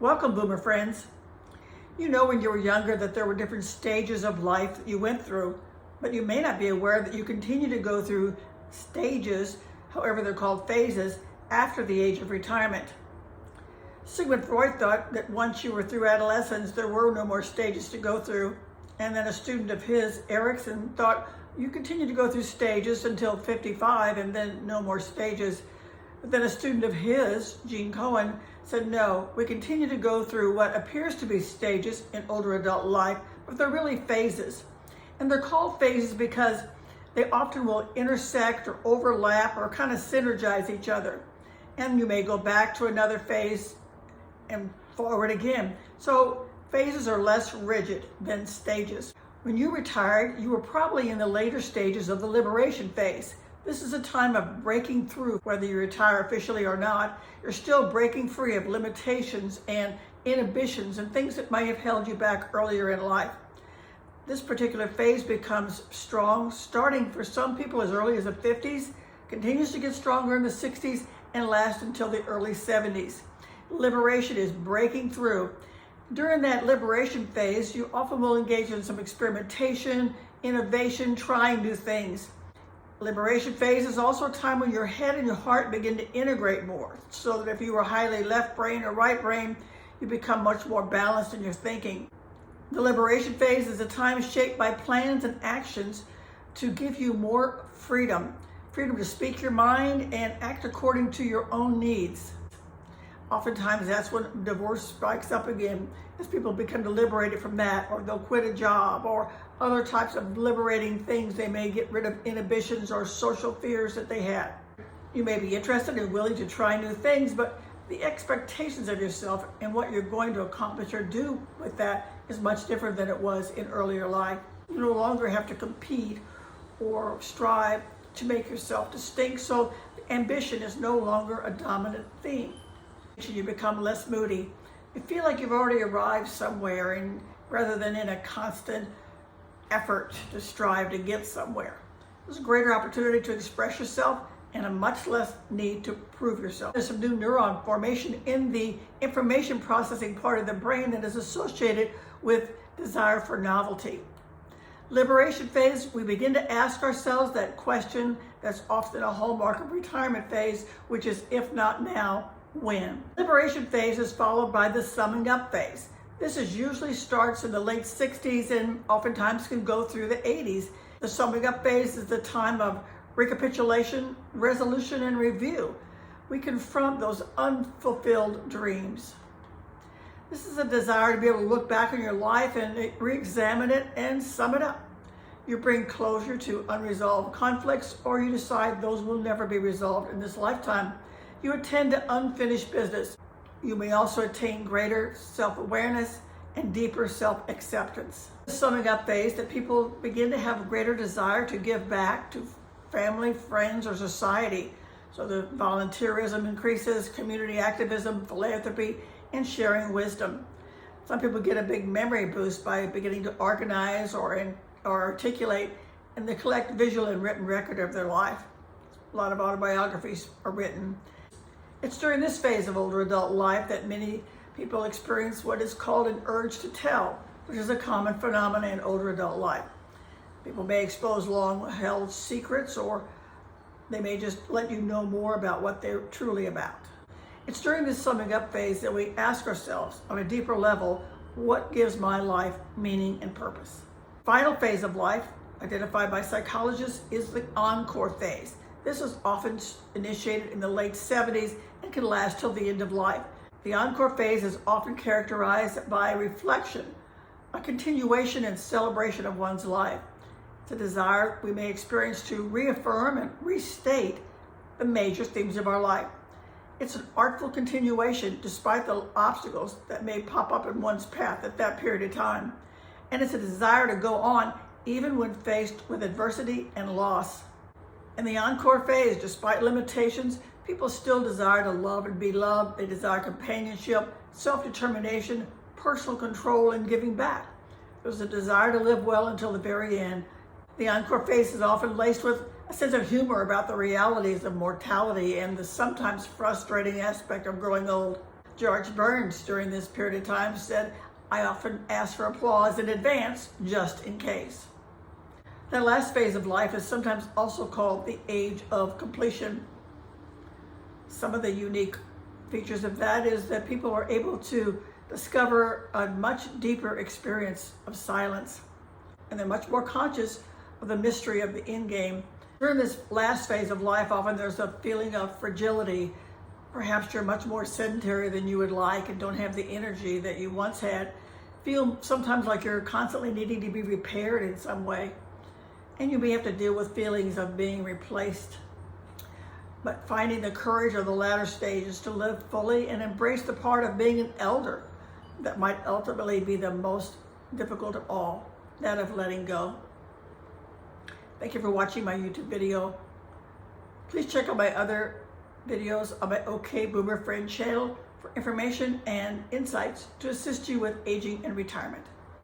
Welcome, Boomer friends. You know when you were younger that there were different stages of life that you went through, but you may not be aware that you continue to go through stages, however they're called phases, after the age of retirement. Sigmund Freud thought that once you were through adolescence, there were no more stages to go through. And then a student of his, Erickson, thought you continue to go through stages until 55 and then no more stages. But then a student of his, Gene Cohen, said, no, we continue to go through what appears to be stages in older adult life, but they're really phases. And they're called phases because they often will intersect or overlap or kind of synergize each other. And you may go back to another phase and forward again. So phases are less rigid than stages. When you retired, you were probably in the later stages of the liberation phase. This is a time of breaking through. Whether you retire officially or not, you're still breaking free of limitations and inhibitions and things that might have held you back earlier in life. This particular phase becomes strong, starting for some people as early as the 50s, continues to get stronger in the 60s, and lasts until the early 70s. Liberation is breaking through. During that liberation phase, you often will engage in some experimentation, innovation, trying new things. Liberation phase is also a time when your head and your heart begin to integrate more, so that if you were highly left brain or right brain, you become much more balanced in your thinking. The liberation phase is a time shaped by plans and actions to give you more freedom to speak your mind and act according to your own needs. Oftentimes that's when divorce spikes up again, as people become liberated from that, or they'll quit a job, or other types of liberating things. They may get rid of inhibitions or social fears that they had. You may be interested and willing to try new things, but the expectations of yourself and what you're going to accomplish or do with that is much different than it was in earlier life. You no longer have to compete or strive to make yourself distinct, so ambition is no longer a dominant theme. You become less moody. You feel like you've already arrived somewhere, and rather than in a constant effort to strive to get somewhere. There's a greater opportunity to express yourself and a much less need to prove yourself. There's some new neuron formation in the information processing part of the brain that is associated with desire for novelty. Liberation phase, we begin to ask ourselves that question that's often a hallmark of retirement phase, which is, if not now, when? Liberation phase is followed by the summing up phase. This usually starts in the late 60s and oftentimes can go through the 80s. The summing up phase is the time of recapitulation, resolution, and review. We confront those unfulfilled dreams. This is a desire to be able to look back on your life and re-examine it and sum it up. You bring closure to unresolved conflicts, or you decide those will never be resolved in this lifetime. You attend to unfinished business. You may also attain greater self-awareness and deeper self-acceptance. The summing up phase that people begin to have a greater desire to give back to family, friends, or society. So the volunteerism increases, community activism, philanthropy, and sharing wisdom. Some people get a big memory boost by beginning to organize or articulate and they collect visual and written record of their life. A lot of autobiographies are written. It's during this phase of older adult life that many people experience what is called an urge to tell, which is a common phenomenon in older adult life. People may expose long-held secrets, or they may just let you know more about what they're truly about. It's during this summing up phase that we ask ourselves, on a deeper level, what gives my life meaning and purpose? Final phase of life, identified by psychologists, is the encore phase. This is often initiated in the late 70s and can last till the end of life. The encore phase is often characterized by reflection, a continuation and celebration of one's life. It's a desire we may experience to reaffirm and restate the major themes of our life. It's an artful continuation despite the obstacles that may pop up in one's path at that period of time. And it's a desire to go on even when faced with adversity and loss. In the encore phase, despite limitations, people still desire to love and be loved. They desire companionship, self-determination, personal control, and giving back. There's a desire to live well until the very end. The encore phase is often laced with a sense of humor about the realities of mortality and the sometimes frustrating aspect of growing old. George Burns, during this period of time, said, "I often ask for applause in advance, just in case." That last phase of life is sometimes also called the age of completion. Some of the unique features of that is that people are able to discover a much deeper experience of silence, and they're much more conscious of the mystery of the end game. During this last phase of life, often there's a feeling of fragility. Perhaps you're much more sedentary than you would like and don't have the energy that you once had. Feel sometimes like you're constantly needing to be repaired in some way. And you may have to deal with feelings of being replaced. But finding the courage of the latter stages to live fully and embrace the part of being an elder that might ultimately be the most difficult of all, that of letting go. Thank you for watching my YouTube video. Please check out my other videos on my OK Boomer Friend channel for information and insights to assist you with aging and retirement.